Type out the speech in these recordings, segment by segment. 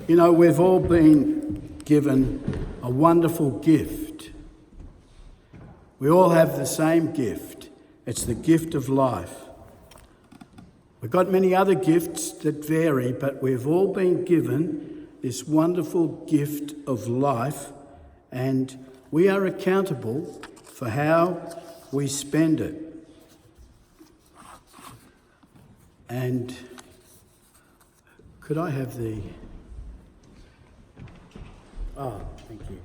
You know, we've all been given a wonderful gift. We all have the same gift. It's the gift of life. We've got many other gifts that vary, but we've all been given this wonderful gift of life, and we are accountable for how we spend it. And could I have the... Oh, thank you.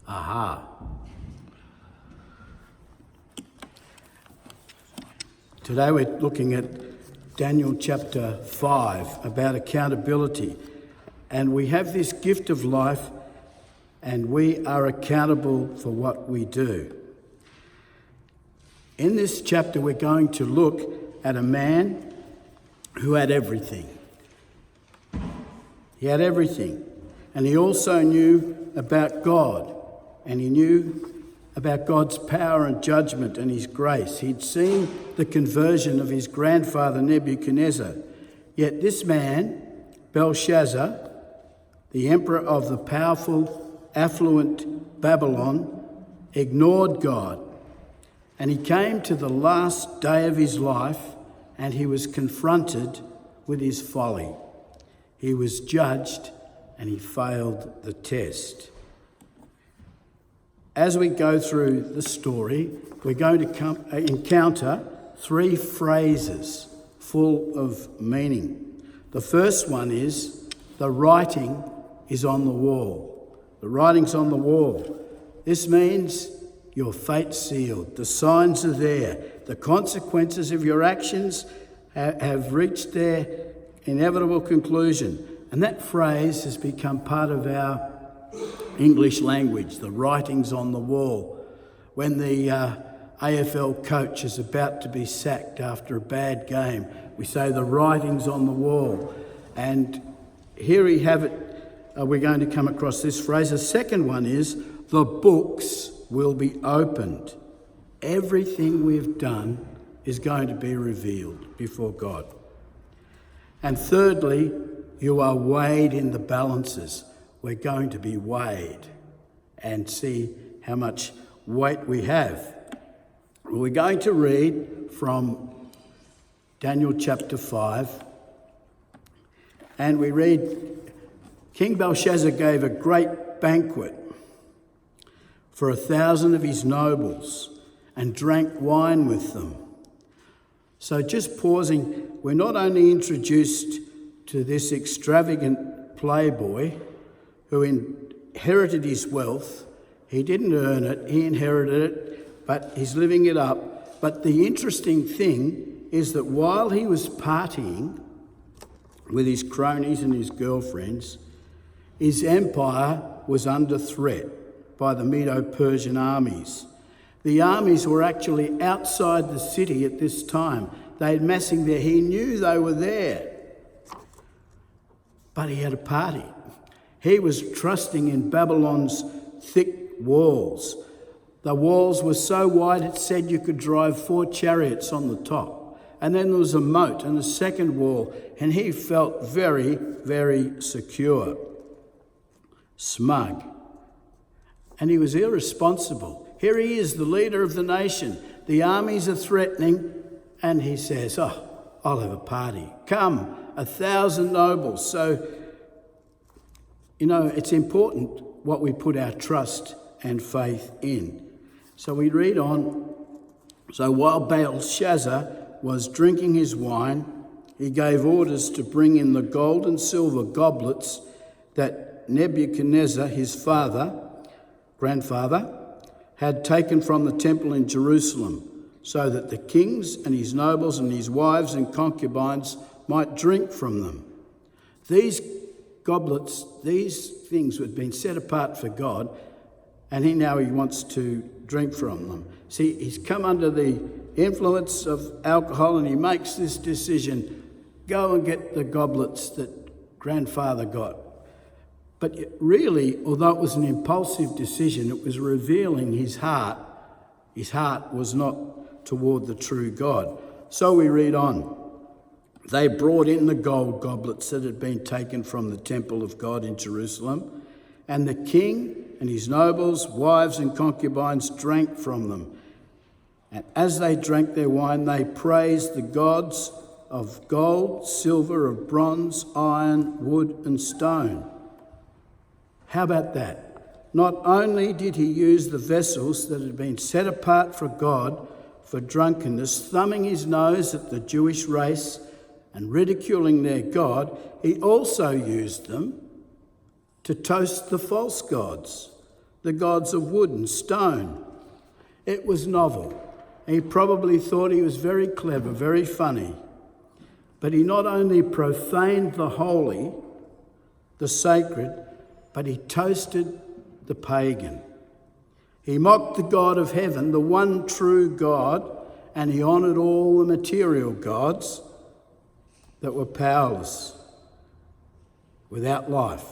Aha. Today we're looking at Daniel chapter 5 about accountability. And we have this gift of life and we are accountable for what we do. In this chapter we're going to look at a man who had everything. He had everything. And he also knew about God. And he knew about God's power and judgment and his grace. He'd seen the conversion of his grandfather Nebuchadnezzar. Yet this man, Belshazzar, the emperor of the powerful, affluent Babylon, ignored God. And he came to the last day of his life and he was confronted with his folly. He was judged and he failed the test. As we go through the story, we're going to encounter three phrases full of meaning. The first one is, the writing is on the wall. The writing's on the wall. This means your fate's sealed. The signs are there. The consequences of your actions have reached their inevitable conclusion. And that phrase has become part of our English language, the writing's on the wall. When the AFL coach is about to be sacked after a bad game, we say the writing's on the wall. And here we have it, we're going to come across this phrase. The second one is, the books will be opened. Everything we've done is going to be revealed before God. And thirdly, you are weighed in the balances. We're going to be weighed and see how much weight we have. We're going to read from Daniel chapter 5, and we read, King Belshazzar gave a great banquet for 1,000 of his nobles and drank wine with them. So just pausing, we're not only introduced to this extravagant playboy who inherited his wealth. He didn't earn it, he inherited it, but he's living it up. But the interesting thing is that while he was partying with his cronies and his girlfriends, his empire was under threat by the Medo-Persian armies. The armies were actually outside the city at this time. They had massing there. He knew they were there, but he had a party. He was trusting in Babylon's thick walls. The walls were so wide it said you could drive 4 chariots on the top. And then there was a moat and a second wall, and he felt very, very secure, smug. And he was irresponsible. Here he is, the leader of the nation. The armies are threatening, and he says, I'll have a party. Come, 1,000 nobles. So, you know, it's important what we put our trust and faith in. So we read on. So while Belshazzar was drinking his wine, he gave orders to bring in the gold and silver goblets that Nebuchadnezzar, his grandfather, had taken from the temple in Jerusalem, so that the kings and his nobles and his wives and concubines might drink from them. These goblets, these things had been set apart for God, and he wants to drink from them. See, he's come under the influence of alcohol and he makes this decision, go and get the goblets that grandfather got. But really, although it was an impulsive decision, it was revealing his heart His heart was not toward the true God. So we read on. They brought in the gold goblets that had been taken from the temple of God in Jerusalem, and the king and his nobles, wives and concubines drank from them. And as they drank their wine, they praised the gods of gold, silver, of bronze, iron, wood and stone. How about that? Not only did he use the vessels that had been set apart for God for drunkenness, thumbing his nose at the Jewish race and ridiculing their God, he also used them to toast the false gods, the gods of wood and stone. It was novel. He probably thought he was very clever, very funny. But he not only profaned the holy, the sacred, but he toasted the pagan. He mocked the God of heaven, the one true God, and he honoured all the material gods that were powerless, without life.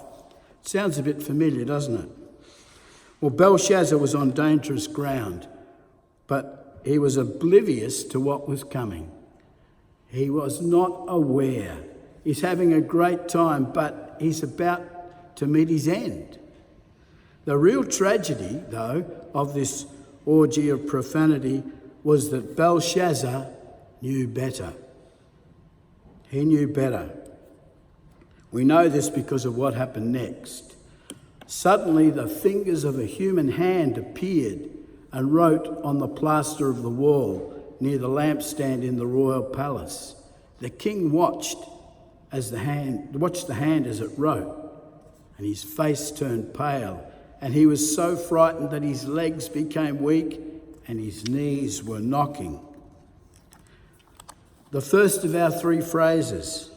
Sounds a bit familiar, doesn't it? Well, Belshazzar was on dangerous ground, but he was oblivious to what was coming. He was not aware. He's having a great time, but he's about to meet his end. The real tragedy, though, of this orgy of profanity was that Belshazzar knew better. He knew better. We know this because of what happened next. Suddenly, the fingers of a human hand appeared and wrote on the plaster of the wall near the lampstand in the royal palace. The king watched the hand as it wrote, and his face turned pale, and he was so frightened that his legs became weak and his knees were knocking. The first of our three phrases,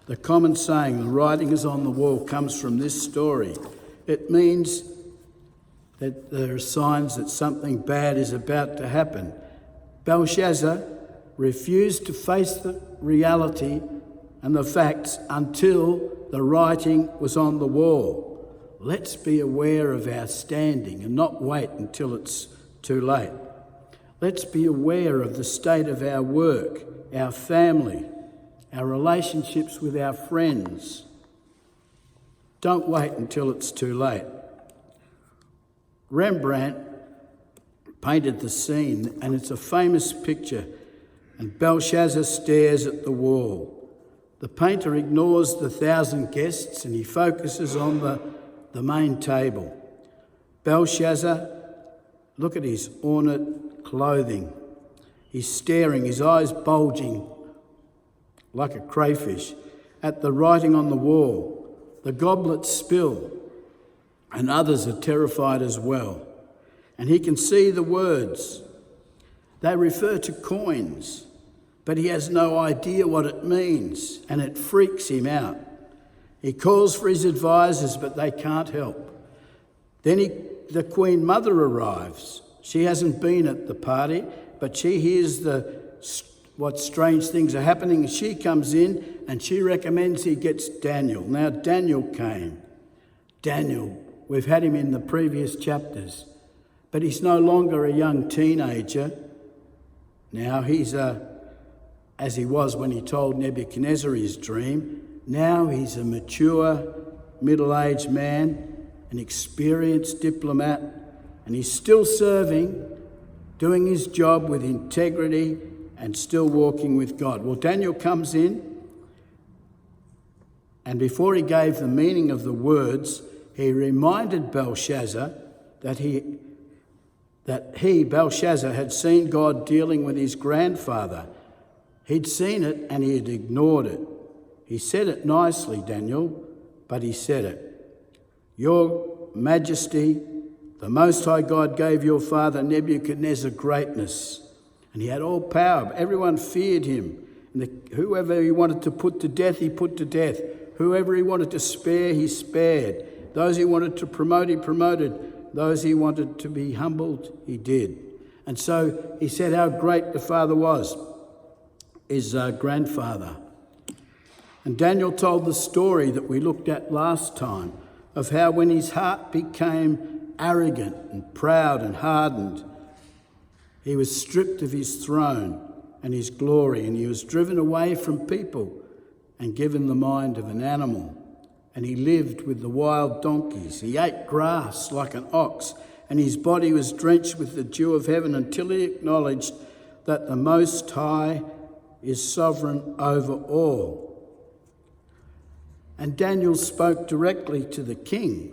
the common saying, the writing is on the wall, comes from this story. It means that there are signs that something bad is about to happen. Belshazzar refused to face the reality and the facts until the writing was on the wall. Let's be aware of our standing and not wait until it's too late. Let's be aware of the state of our work, our family, our relationships with our friends. Don't wait until it's too late. Rembrandt painted the scene, and it's a famous picture, and Belshazzar stares at the wall. The painter ignores the 1,000 guests and he focuses on the main table. Belshazzar, look at his ornate clothing. He's staring, his eyes bulging like a crayfish at the writing on the wall. The goblets spill, and others are terrified as well. And he can see the words. They refer to coins, but he has no idea what it means, and it freaks him out. He calls for his advisors, but they can't help. Then the Queen Mother arrives. She hasn't been at the party, but she hears what strange things are happening. She comes in and she recommends he gets Daniel. Now, Daniel came. Daniel, we've had him in the previous chapters, but he's no longer a young teenager. Now he's as he was when he told Nebuchadnezzar his dream. Now he's a mature, middle-aged man, an experienced diplomat, and he's still serving, doing his job with integrity and still walking with God. Well, Daniel comes in, and before he gave the meaning of the words, he reminded Belshazzar that Belshazzar, had seen God dealing with his grandfather. He'd seen it and he had ignored it. He said it nicely, Daniel, but he said it. Your Majesty, the Most High God gave your father Nebuchadnezzar greatness, and he had all power. Everyone feared him. And whoever he wanted to put to death, he put to death. Whoever he wanted to spare, he spared. Those he wanted to promote, he promoted. Those he wanted to be humbled, he did. And so he said how great the father was, his grandfather. And Daniel told the story that we looked at last time of how when his heart became arrogant and proud and hardened, He was stripped of his throne and his glory, and he was driven away from people and given the mind of an animal. And he lived with the wild donkeys. He ate grass like an ox, and his body was drenched with the dew of heaven until he acknowledged that the Most High is sovereign over all. And Daniel spoke directly to the king,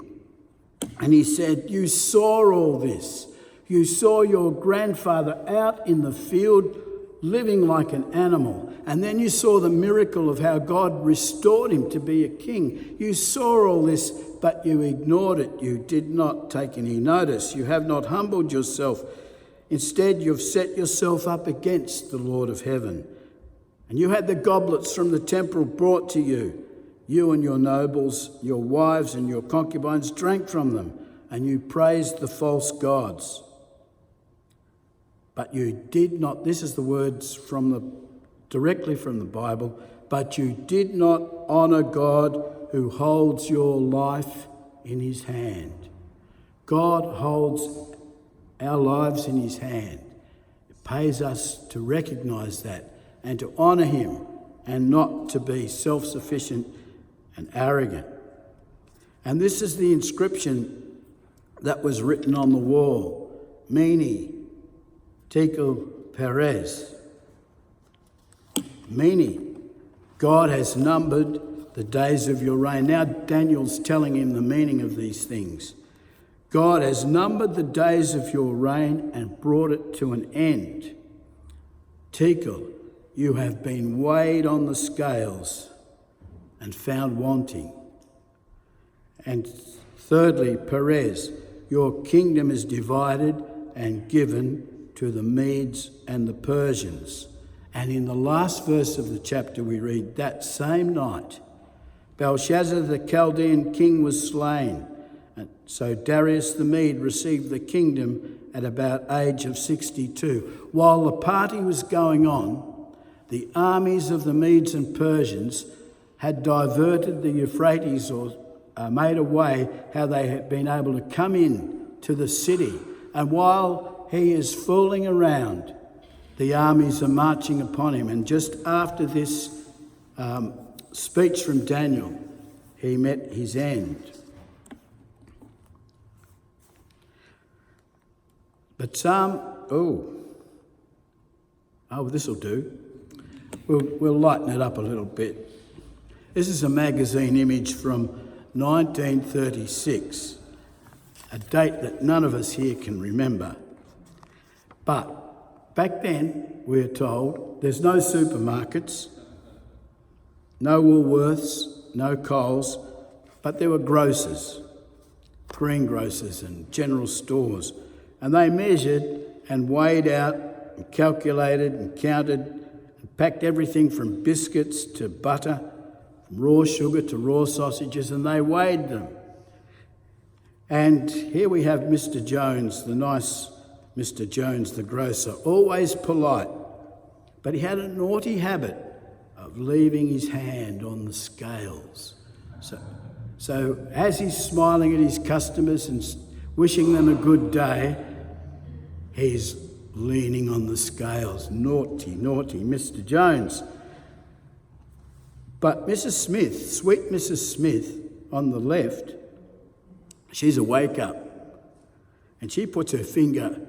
and he said, "You saw all this. You saw your grandfather out in the field living like an animal, and then you saw the miracle of how God restored him to be a king. You saw all this, but you ignored it. You did not take any notice. You have not humbled yourself. Instead, you've set yourself up against the Lord of heaven. And you had the goblets from the temple brought to you. You and your nobles, your wives and your concubines drank from them, and you praised the false gods. But you did not," this is the words directly from the Bible, "but you did not honour God who holds your life in his hand." God holds our lives in his hand. It pays us to recognise that and to honour him and not to be self-sufficient and arrogant. And this is the inscription that was written on the wall: Mene, Tekel, PERES. Mene, God has numbered the days of your reign. Now Daniel's telling him the meaning of these things. God has numbered the days of your reign and brought it to an end. Tekel, you have been weighed on the scales and found wanting. And thirdly, PERES, your kingdom is divided and given to the Medes and the Persians. And in the last verse of the chapter we read, that same night, Belshazzar the Chaldean king was slain. And so Darius the Mede received the kingdom at about age of 62. While the party was going on, the armies of the Medes and Persians had diverted the Euphrates, or made a way how they had been able to come in to the city. And while he is fooling around, the armies are marching upon him. And just after this speech from Daniel, he met his end. But this will do. We'll lighten it up a little bit. This is a magazine image from 1936, a date that none of us here can remember. But back then, we're told, there's no supermarkets, no Woolworths, no Coles, but there were grocers, greengrocers and general stores. And they measured and weighed out and calculated and counted and packed everything from biscuits to butter, from raw sugar to raw sausages, and they weighed them. And here we have Mr. Jones, the nice Mr. Jones, the grocer, always polite, but he had a naughty habit of leaving his hand on the scales. So as he's smiling at his customers and wishing them a good day, he's leaning on the scales. Naughty, naughty Mr. Jones. But Mrs. Smith, sweet Mrs. Smith on the left, she's a wake-up, and she puts her finger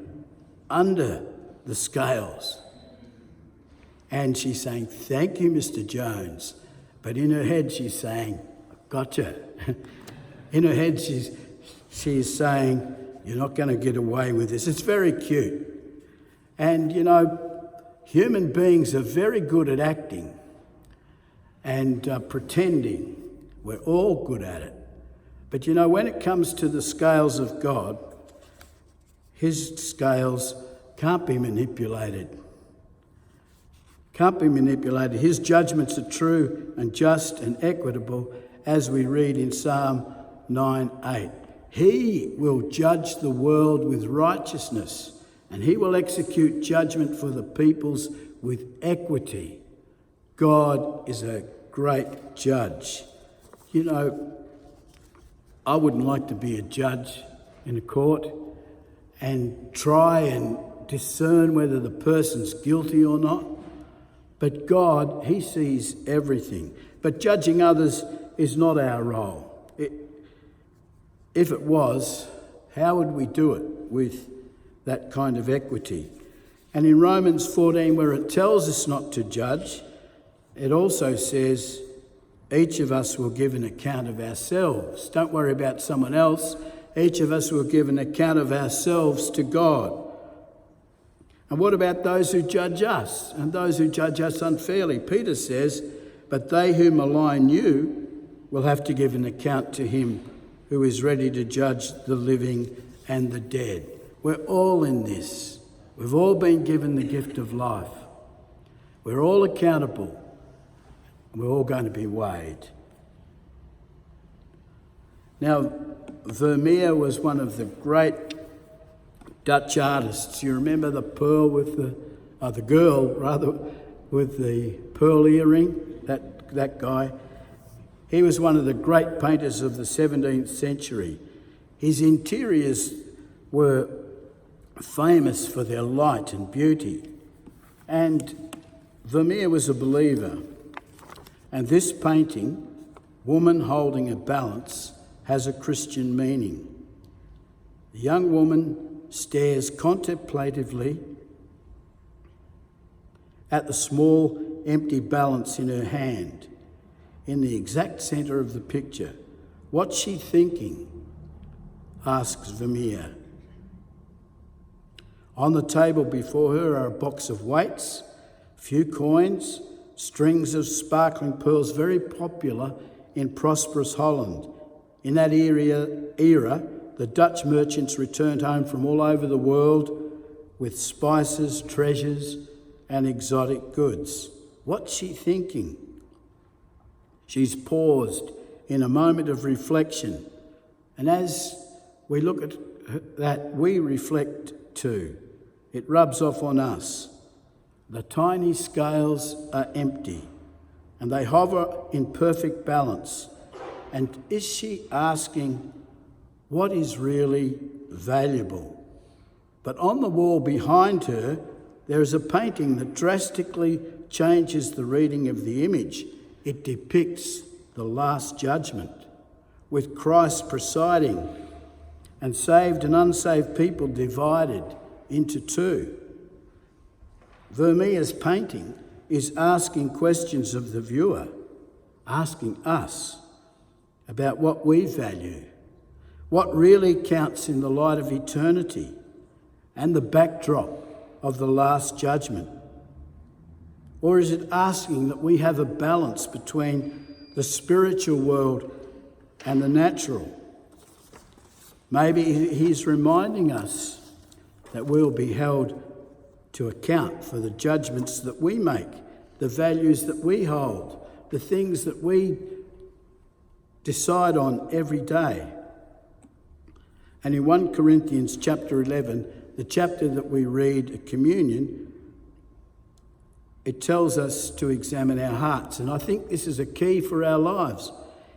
under the scales. And she's saying, "Thank you, Mr. Jones." But in her head, she's saying, "Gotcha." In her head, she's saying, "You're not going to get away with this." It's very cute. And, human beings are very good at acting and pretending. We're all good at it. But, when it comes to the scales of God, his scales can't be manipulated. Can't be manipulated. His judgments are true and just and equitable, as we read in Psalm 9:8. He will judge the world with righteousness, and he will execute judgment for the peoples with equity. God is a great judge. I wouldn't like to be a judge in a court and try and discern whether the person's guilty or not. But God, he sees everything. But judging others is not our role. If it was, how would we do it with that kind of equity? And in Romans 14, where it tells us not to judge, it also says each of us will give an account of ourselves. Don't worry about someone else. Each of us will give an account of ourselves to God. And what about those who judge us and those who judge us unfairly? Peter says, but they who malign you will have to give an account to him who is ready to judge the living and the dead. We're all in this. We've all been given the gift of life. We're all accountable. We're all going to be weighed. Now, Vermeer was one of the great Dutch artists. You remember the pearl with the girl rather with the pearl earring? That guy. He was one of the great painters of the 17th century. His interiors were famous for their light and beauty. And Vermeer was a believer. And this painting, Woman Holding a Balance, has a Christian meaning. The young woman stares contemplatively at the small empty balance in her hand, in the exact centre of the picture. What's she thinking? Asks Vermeer. On the table before her are a box of weights, a few coins, strings of sparkling pearls, very popular in prosperous Holland. In that era, the Dutch merchants returned home from all over the world with spices, treasures, and exotic goods. What's she thinking? She's paused in a moment of reflection. And as we look at that, we reflect too. It rubs off on us. The tiny scales are empty and they hover in perfect balance. And is she asking what is really valuable? But on the wall behind her, there is a painting that drastically changes the reading of the image. It depicts the Last Judgment, with Christ presiding and saved and unsaved people divided into two. Vermeer's painting is asking questions of the viewer, asking us about what we value, what really counts in the light of eternity and the backdrop of the Last Judgment. Or is it asking that we have a balance between the spiritual world and the natural? Maybe he's reminding us that we'll be held to account for the judgments that we make, the values that we hold, the things that we decide on every day. And in 1 Corinthians chapter 11, the chapter that we read at communion, it tells us to examine our hearts. And I think this is a key for our lives.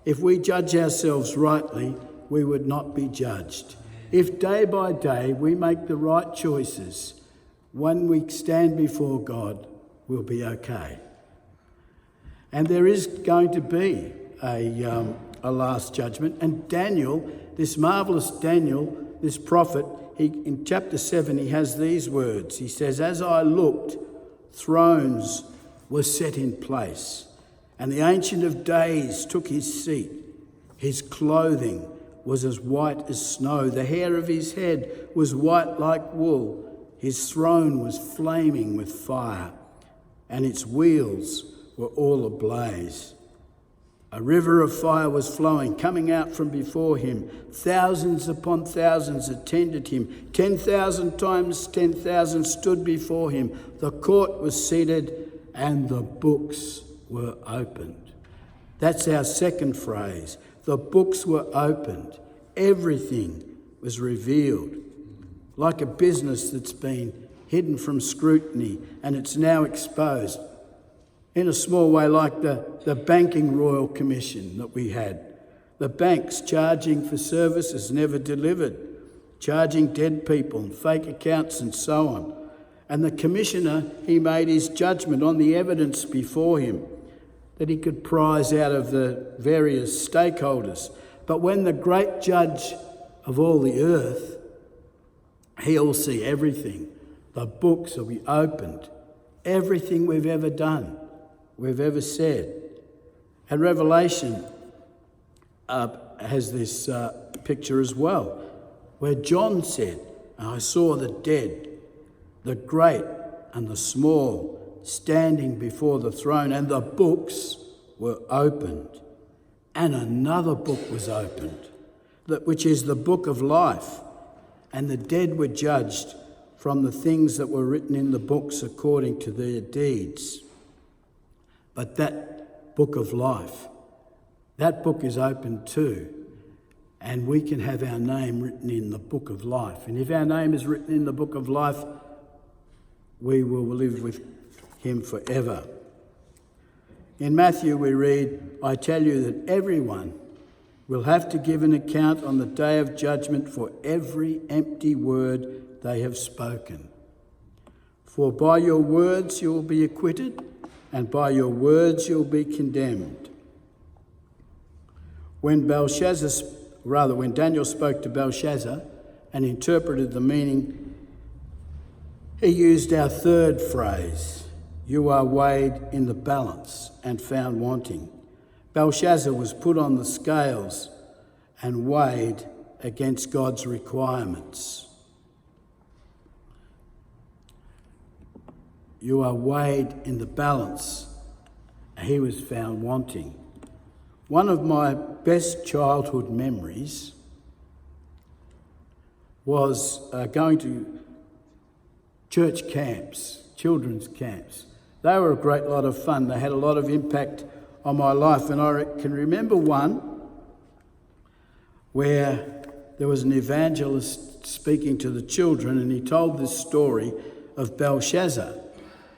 If we judge ourselves rightly, we would not be judged. If day by day we make the right choices, when we stand before God, we'll be okay. And there is going to be a last judgment. And Daniel, this marvellous Daniel, this prophet, in chapter 7, he has these words. He says, as I looked, thrones were set in place, and the Ancient of Days took his seat. His clothing was as white as snow. The hair of his head was white like wool. His throne was flaming with fire, and its wheels were all ablaze. A river of fire was flowing, coming out from before him. Thousands upon thousands attended him. 10,000 times 10,000 stood before him. The court was seated and the books were opened. That's our second phrase. The books were opened. Everything was revealed. Like a business that's been hidden from scrutiny and it's now exposed. In a small way, like the Banking Royal Commission that we had. The banks charging for services never delivered, charging dead people and fake accounts and so on. And the commissioner, he made his judgment on the evidence before him that he could prize out of the various stakeholders. But when the great judge of all the earth, he'll see everything. The books will be opened. Everything we've ever done, we've ever said. And Revelation has this picture as well, where John said, "I saw the dead, the great and the small, standing before the throne, and the books were opened. And another book was opened, which is the book of life. And the dead were judged from the things that were written in the books according to their deeds." But that book of life, that book is open too. And we can have our name written in the book of life. And if our name is written in the book of life, we will live with him forever. In Matthew we read, "I tell you that everyone will have to give an account on the day of judgment for every empty word they have spoken. For by your words you will be acquitted, and by your words you will be condemned." When Daniel spoke to Belshazzar and interpreted the meaning, he used our third phrase, "You are weighed in the balance and found wanting." Belshazzar was put on the scales and weighed against God's requirements. You are weighed in the balance. He was found wanting. One of my best childhood memories was going to church camps, children's camps. They were a great lot of fun. They had a lot of impact on my life. And I can remember one where there was an evangelist speaking to the children, and he told this story of Belshazzar.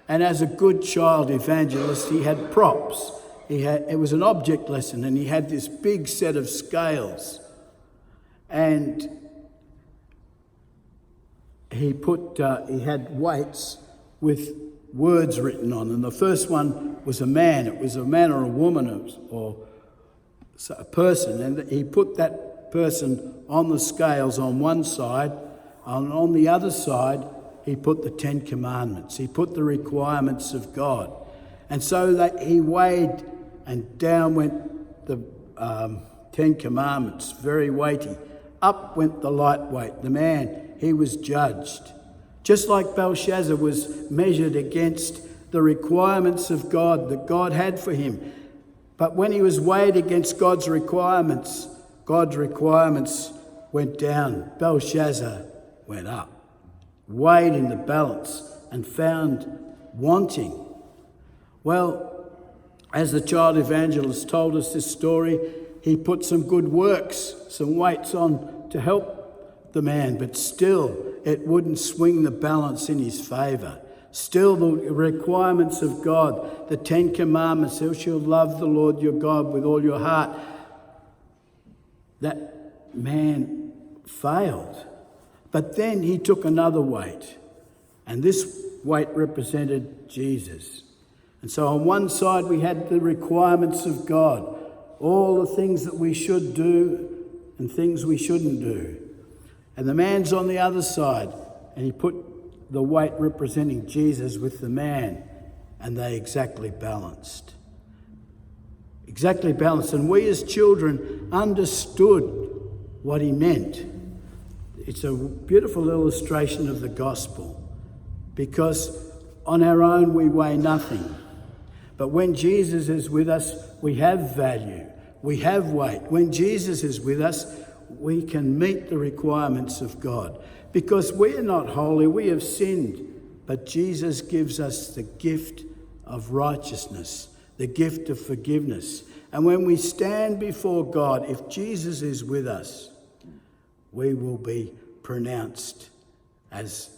And as a good child evangelist, he had props. It was an object lesson, and he had this big set of scales. And he had weights with words written on, and the first one was a man. It was a man or a woman or a person, and he put that person on the scales on one side, and on the other side he put the 10 Commandments. He put the requirements of God. And so that he weighed, and down went the 10 Commandments, very weighty. Up went the lightweight. The man, he was judged. Just like Belshazzar was measured against the requirements of God that God had for him. But when he was weighed against God's requirements went down. Belshazzar went up. Weighed in the balance and found wanting. Well, as the child evangelist told us this story, he put some good works, some weights on to help the man, but still it wouldn't swing the balance in his favour. Still the requirements of God, the 10 Commandments, thou shalt love the Lord your God with all your heart, that man failed. But then he took another weight, and this weight represented Jesus. And so on one side we had the requirements of God, all the things that we should do and things we shouldn't do. And the man's on the other side, and he put the weight representing Jesus with the man, and they exactly balanced. Exactly balanced. And we as children understood what he meant. It's a beautiful illustration of the gospel, because on our own we weigh nothing. But when Jesus is with us, we have value, we have weight. When Jesus is with us, we can meet the requirements of God. Because we're not holy, we have sinned. But Jesus gives us the gift of righteousness, the gift of forgiveness. And when we stand before God, if Jesus is with us, we will be pronounced as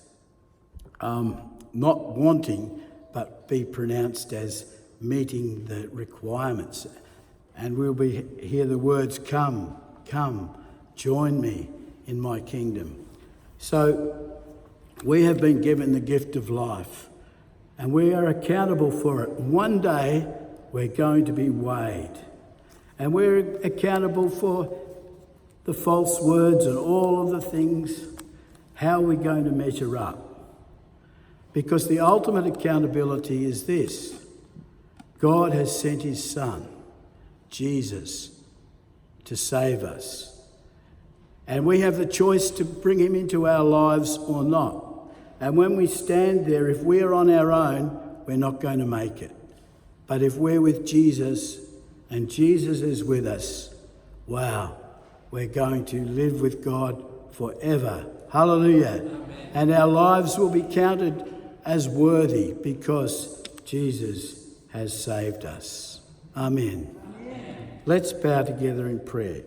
not wanting, but be pronounced as meeting the requirements. And we'll hear the words, "Come, come, join me in my kingdom." So We have been given the gift of life, and we are accountable for it. One day we're going to be weighed, and we're accountable for the false words and all of the things. How are we going to measure up? Because the ultimate accountability is this: God has sent his Son, Jesus, to save us. And we have the choice to bring him into our lives or not. And when we stand there, if we are on our own, we're not going to make it. But if we're with Jesus and Jesus is with us, wow, we're going to live with God forever. Hallelujah. Amen. And our lives will be counted as worthy because Jesus has saved us. Amen. Amen. Let's bow together in prayer.